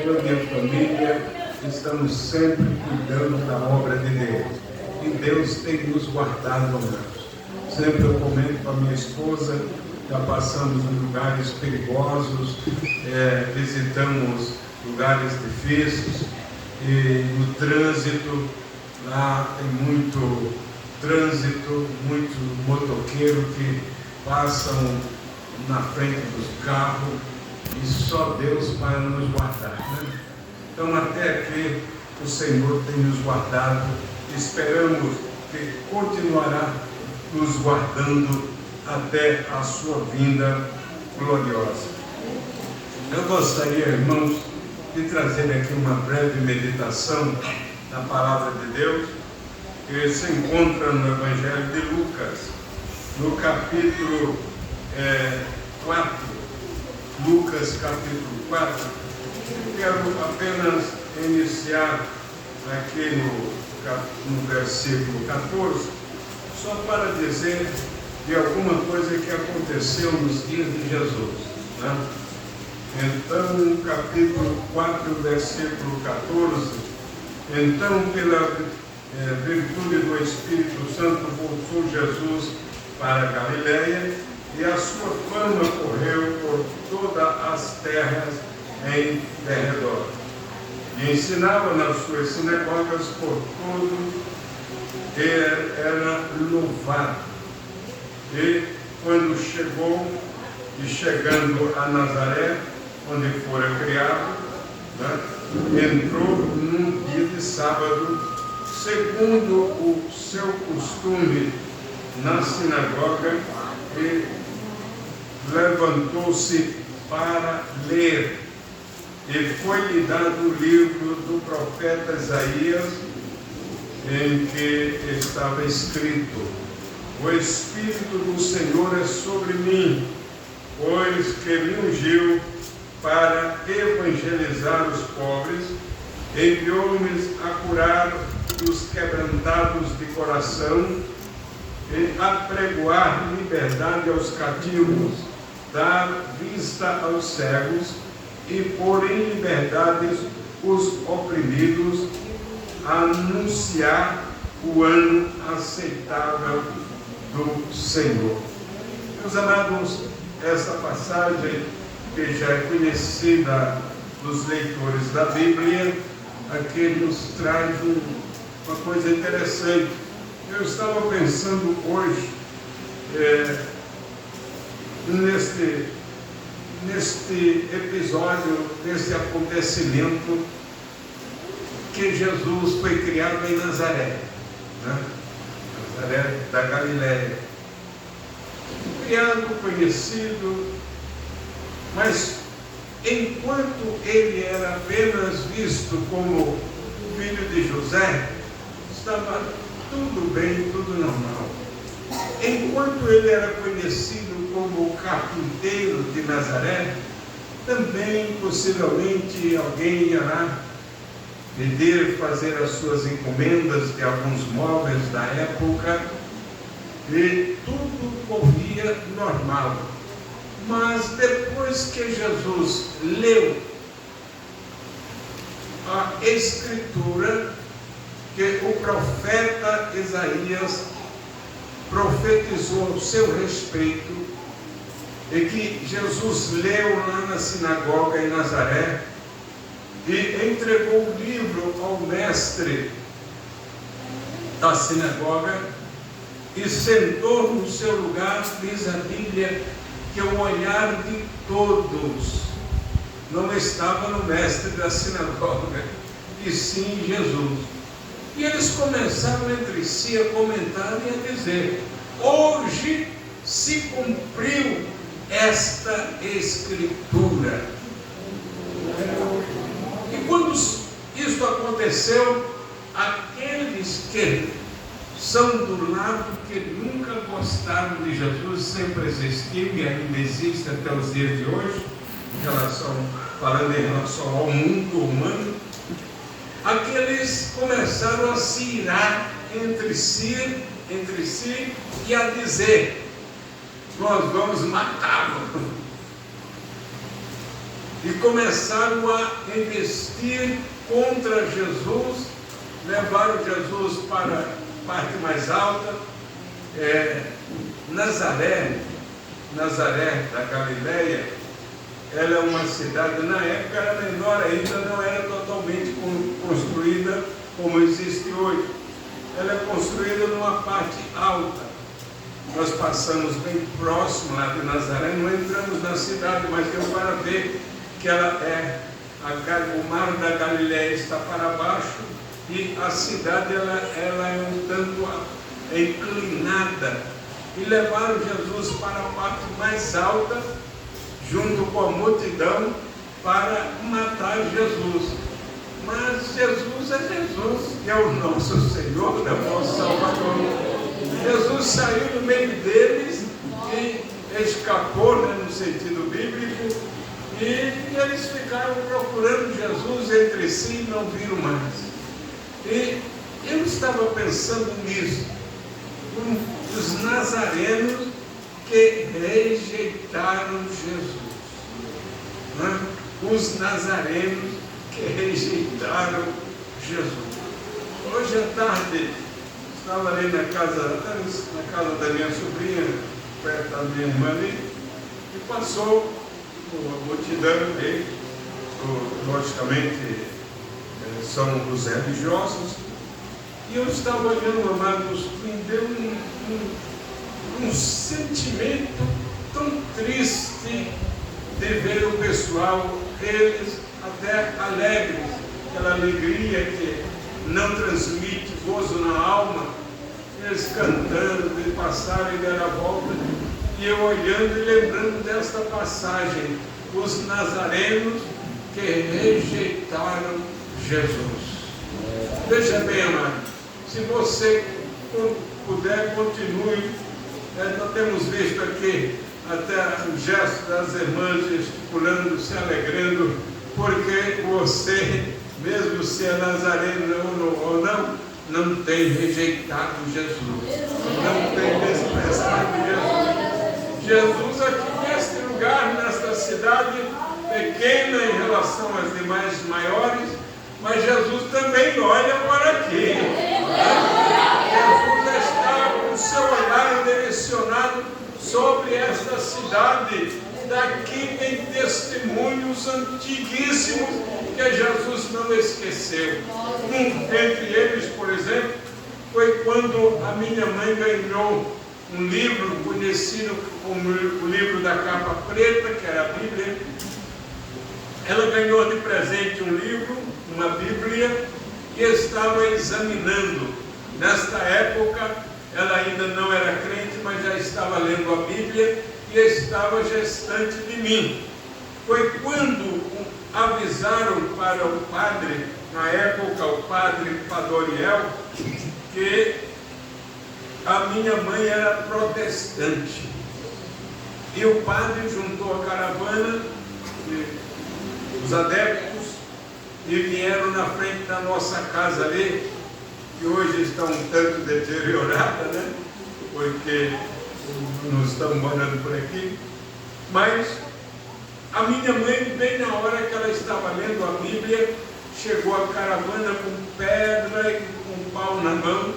eu e minha família estamos sempre cuidando da obra de Deus. E Deus tem nos guardado, amados. Sempre eu comento com a minha esposa, já passamos em lugares perigosos, visitamos lugares difíceis, e no trânsito, lá tem muito trânsito, muito motoqueiro que passam na frente dos carros, e só Deus para nos guardar, né? Então até aqui o Senhor tem nos guardado, esperamos que continuará nos guardando até a sua vinda gloriosa. Eu gostaria, irmãos, de trazer aqui uma breve meditação na palavra de Deus, que se encontra no Evangelho de Lucas, no capítulo 4, Lucas capítulo 4. Quero apenas iniciar aqui no versículo 14, só para dizer de alguma coisa que aconteceu nos dias de Jesus, né? Então, capítulo 4, versículo 14, então, pela virtude do Espírito Santo, voltou Jesus para Galiléia, e a sua fama correu por todas as terras em derredor. E ensinava nas suas sinagogas por todos, era louvado. E quando chegando a Nazaré, onde fora criado, né, entrou num dia de sábado, segundo o seu costume, na sinagoga, e levantou-se para ler. E foi-lhe dado o livro do profeta Isaías, em que estava escrito: o Espírito do Senhor é sobre mim, pois que me ungiu para evangelizar os pobres, enviou-me a curar os quebrantados de coração, e a pregoar liberdade aos cativos, dar vista aos cegos, e pôr em liberdade os oprimidos, anunciar o ano aceitável do Senhor. Meus amados, essa passagem, que já é conhecida dos leitores da Bíblia, aqui nos traz uma coisa interessante. Eu estava pensando hoje neste episódio, neste acontecimento, que Jesus foi criado em Nazaré, né? Nazaré da Galiléia. Criado, conhecido, mas enquanto ele era apenas visto como filho de José, estava tudo bem, tudo normal. Enquanto ele era conhecido como o carpinteiro de Nazaré, também possivelmente alguém ia lá pedir, fazer as suas encomendas de alguns móveis da época, e tudo corria normal. Mas depois que Jesus leu a Escritura, que o profeta Isaías profetizou ao seu respeito, e que Jesus leu lá na sinagoga em Nazaré, e entregou o livro ao mestre da sinagoga, e sentou no seu lugar, diz a Bíblia, que o olhar de todos não estava no mestre da sinagoga, e sim em Jesus. E eles começaram entre si a comentar e a dizer: hoje se cumpriu esta Escritura. E quando isso aconteceu, aqueles que são do lado que nunca gostaram de Jesus, sempre existiu e ainda existe até os dias de hoje, falando em relação ao mundo humano, aqueles começaram a se irar entre si e a dizer: nós vamos matá-lo. e começaram a investir contra Jesus, levaram Jesus para a parte mais alta. Nazaré da Galileia, ela é uma cidade, na época era menor ainda, não era totalmente construída como existe hoje. Ela é construída numa parte alta. Nós passamos bem próximo lá de Nazaré, não entramos na cidade, mas deu para ver que ela o mar da Galileia está para baixo e a cidade ela é um tanto inclinada. E levaram Jesus para a parte mais alta, junto com a multidão, para matar Jesus. Mas Jesus é Jesus, que é o nosso Senhor, é o nosso Salvador. Jesus saiu do meio deles e escapou, no sentido bíblico, e eles ficaram procurando Jesus entre si e não viram mais. E eu estava pensando nisso, os nazarenos que rejeitaram Jesus. Os nazarenos que rejeitaram Jesus. Hoje à tarde, estava ali na casa da minha sobrinha, perto da minha irmã ali, e passou a multidão ali, logicamente são os religiosos, e eu estava olhando, amados, me deu um sentimento tão triste de ver o pessoal, eles até alegres, aquela alegria que não transmite gozo na alma, eles cantando, de passarem e dar a volta, e eu olhando e lembrando desta passagem, os nazarenos que rejeitaram Jesus. Veja bem, amado, se você puder, continue. Nós temos visto aqui até o gesto das irmãs gesticulando, se alegrando, porque você, mesmo se é nazareno ou não tem rejeitado Jesus, não tem desprezado Jesus. Jesus aqui neste lugar, nesta cidade pequena em relação às demais maiores, mas Jesus também olha para aqui. Jesus está com o seu olhar direcionado sobre esta cidade. Daqui tem testemunhos antiguíssimos que Jesus não esqueceu. Entre eles, por exemplo, foi quando a minha mãe ganhou um livro conhecido como o livro da capa preta, que era a Bíblia. Ela ganhou de presente um livro, uma Bíblia, e estava examinando. Nesta época, ela ainda não era crente, mas já estava lendo a Bíblia e estava gestante de mim. Foi quando avisaram para o padre, na época o padre Padoriel, que a minha mãe era protestante. E o padre juntou a caravana, os adeptos, e vieram na frente da nossa casa ali, que hoje está um tanto deteriorada, né? Porque não estamos morando por aqui. Mas a minha mãe, bem na hora que ela estava lendo a Bíblia, chegou a caravana com pedra e com pau na mão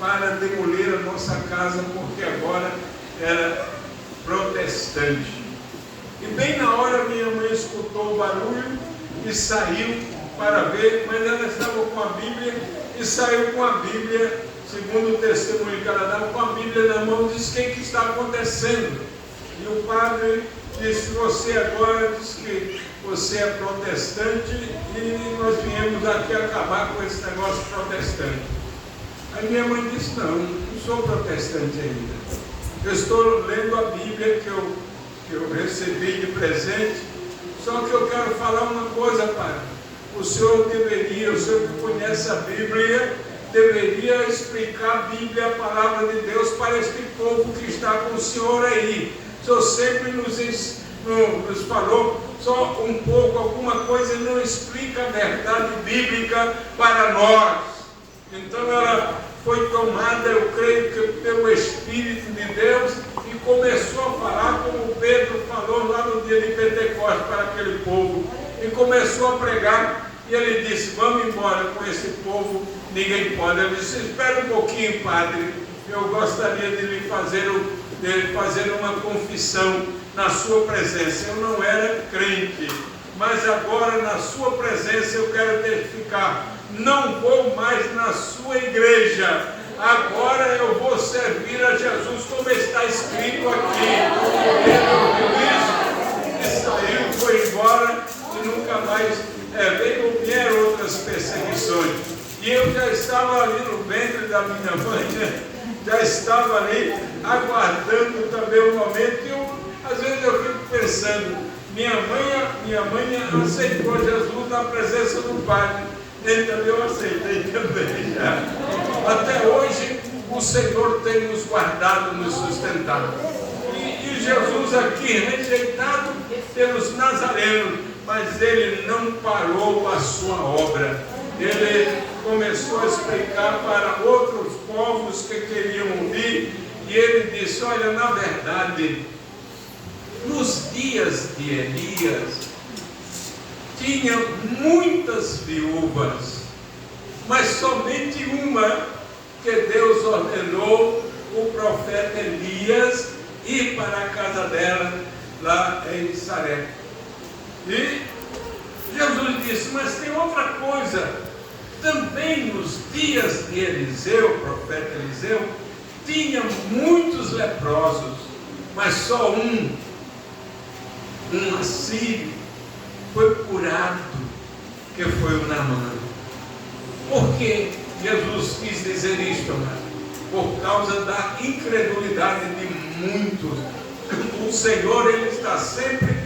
para demolir a nossa casa, porque agora era protestante. E bem na hora minha mãe escutou o barulho e saiu para ver, mas ela estava com a Bíblia e saiu com a Bíblia, segundo o testemunho que ela dava, com a Bíblia na mão, disse: o que está acontecendo? E o padre disse: você agora diz que você é protestante e nós viemos aqui acabar com esse negócio protestante. Aí minha mãe disse: não sou protestante ainda, eu estou lendo a Bíblia que eu recebi de presente, só que eu quero falar uma coisa, pai. O senhor que conhece a Bíblia, deveria explicar a Bíblia, a palavra de Deus, para este povo que está com o senhor aí. O senhor sempre nos falou só um pouco, alguma coisa, e não explica a verdade bíblica para nós. Então ela foi tomada, eu creio que pelo Espírito de Deus, e começou a falar como Pedro falou lá no dia de Pentecostes para aquele povo, e começou a pregar, e ele disse: vamos embora com esse povo, ninguém pode. Ele disse: espera um pouquinho, padre, eu gostaria de lhe fazer uma confissão na sua presença. Eu não era crente, mas agora na sua presença eu quero testificar, não vou mais na sua igreja, agora eu vou servir a Jesus como está escrito aqui. Ele ouviu isso e saiu, foi embora e nunca mais vieram outras perseguições. E eu já estava ali no ventre da minha mãe, né? Já estava ali aguardando também o momento, e às vezes eu fico pensando, minha mãe aceitou Jesus na presença do Pai, então eu aceitei também já. Até hoje o Senhor tem nos guardado, nos sustentado, e Jesus aqui rejeitado pelos nazarenos, mas ele não parou a sua obra. Ele começou a explicar para outros povos que queriam ouvir, e ele disse: olha, na verdade, nos dias de Elias, tinha muitas viúvas, mas somente uma que Deus ordenou o profeta Elias ir para a casa dela, lá em Sarepta. E Jesus disse: mas tem outra coisa. Também nos dias de Eliseu, profeta Eliseu, tinha muitos leprosos, mas só um assírio, foi curado, que foi o Naamã. Por que Jesus quis dizer isto, amado? Por causa da incredulidade de muitos. O Senhor, ele está sempre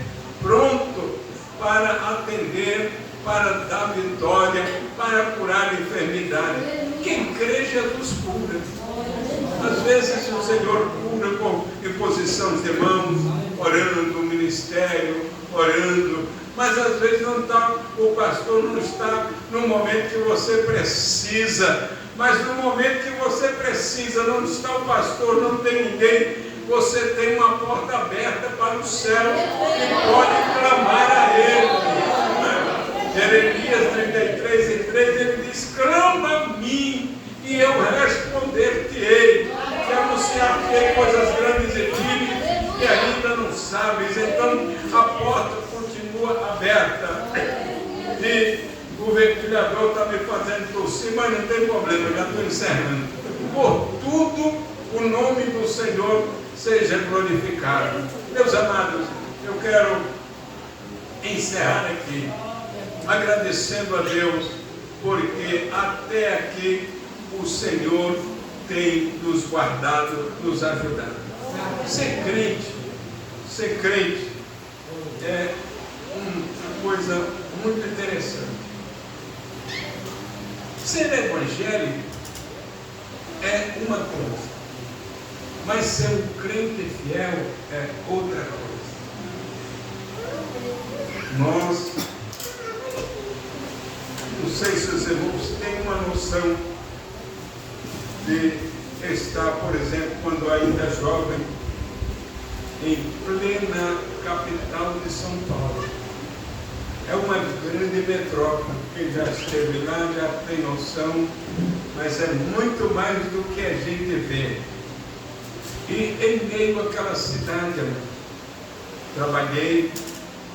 pronto para atender, para dar vitória, para curar a enfermidade. Quem crê, Jesus cura. Às vezes o Senhor cura com imposição de mãos, orando no ministério, orando, mas às vezes não está, o pastor não está no momento que você precisa, mas no momento que você precisa, não está o pastor, não tem ninguém, você tem uma porta aberta para o céu e pode clamar a Ele. Jeremias 33:3, ele diz: clama a mim e eu responder-te-ei, que anunciar-te-ei coisas grandes e firmes que ainda não sabes. Então a porta continua aberta. E o ventilador está me fazendo tossir, mas não tem problema, eu já estou encerrando. Por tudo o nome do Senhor seja glorificado. Meus amados, eu quero encerrar aqui agradecendo a Deus, porque até aqui o Senhor tem nos guardado, nos ajudado. Ser crente é uma coisa muito interessante. Ser evangélico é uma coisa, mas ser um crente fiel é outra coisa. Nós, não sei se os irmãos têm uma noção de estar, por exemplo, quando ainda jovem, em plena capital de São Paulo. É uma grande metrópole. Quem já esteve lá já tem noção, mas é muito mais do que a gente vê. E em meio àquela cidade, trabalhei,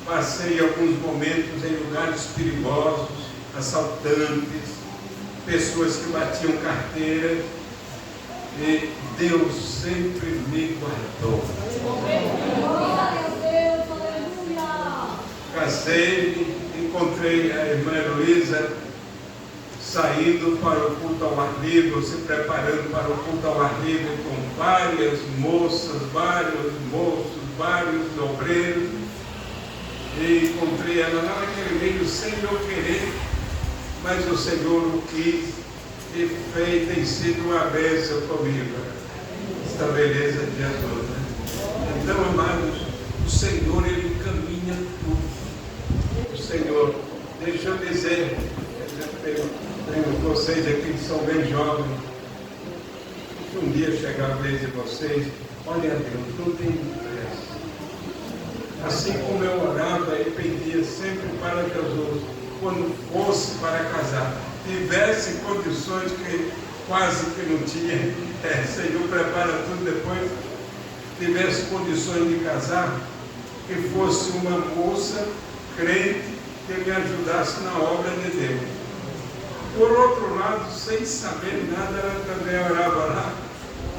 passei alguns momentos em lugares perigosos, assaltantes, pessoas que batiam carteira, e Deus sempre me guardou. Casei, encontrei a irmã Heloísa saindo para o culto ao ar livre, se preparando para o culto ao ar livre com várias moças, vários moços, vários obreiros, e encontrei ela lá naquele meio sem eu querer, mas o Senhor o quis e fez, tem sido uma bênção comigo, esta beleza de Jesus, né? Então, amados, o Senhor, Ele caminha tudo. O Senhor, deixa eu dizer, tenho vocês aqui que são bem jovens, que um dia chegar a vez de vocês, olha a Deus, não tem pressa. Assim como eu orava e pedia sempre para que Jesus, quando fosse para casar, tivesse condições que quase que não tinha, Senhor, prepara tudo depois, tivesse condições de casar, que fosse uma moça crente que me ajudasse na obra de Deus. Por outro lado, sem saber nada, ela também orava lá.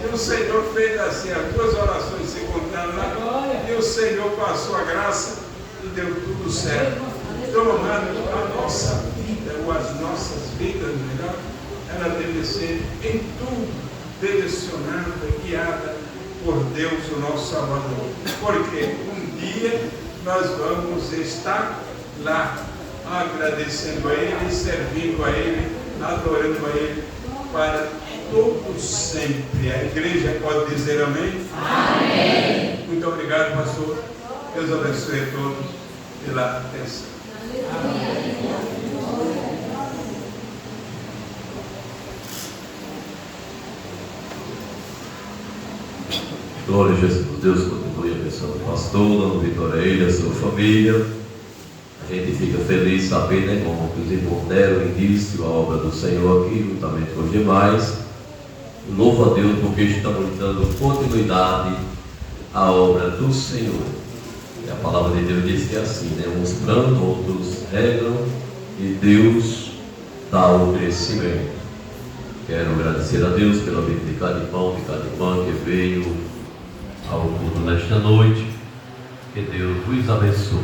E o Senhor fez assim, as duas orações se encontraram lá, e o Senhor passou a graça e deu tudo certo. Então, amados, a nossa vida, ou as nossas vidas, melhor, ela deve ser em tudo direcionada, guiada por Deus, o nosso Salvador. Porque um dia nós vamos estar lá, agradecendo a Ele, servindo a Ele, adorando a Ele, para todo sempre. A igreja pode dizer amém? Amém. Muito obrigado, pastor. Deus abençoe a todos pela atenção. Glória a Jesus. Deus continue abençoando o pastor, dando vitória a ele, a sua família. A gente fica feliz saber, né, irmão, que os irmãos deram início à obra do Senhor aqui, juntamente com os demais. Louvo a Deus porque estamos dando continuidade à obra do Senhor. E a palavra de Deus diz que é assim, né? Uns plantam, outros regam e Deus dá o crescimento. Quero agradecer a Deus pela vida de cada irmão, de cada irmã que veio ao culto nesta noite. Que Deus os abençoe.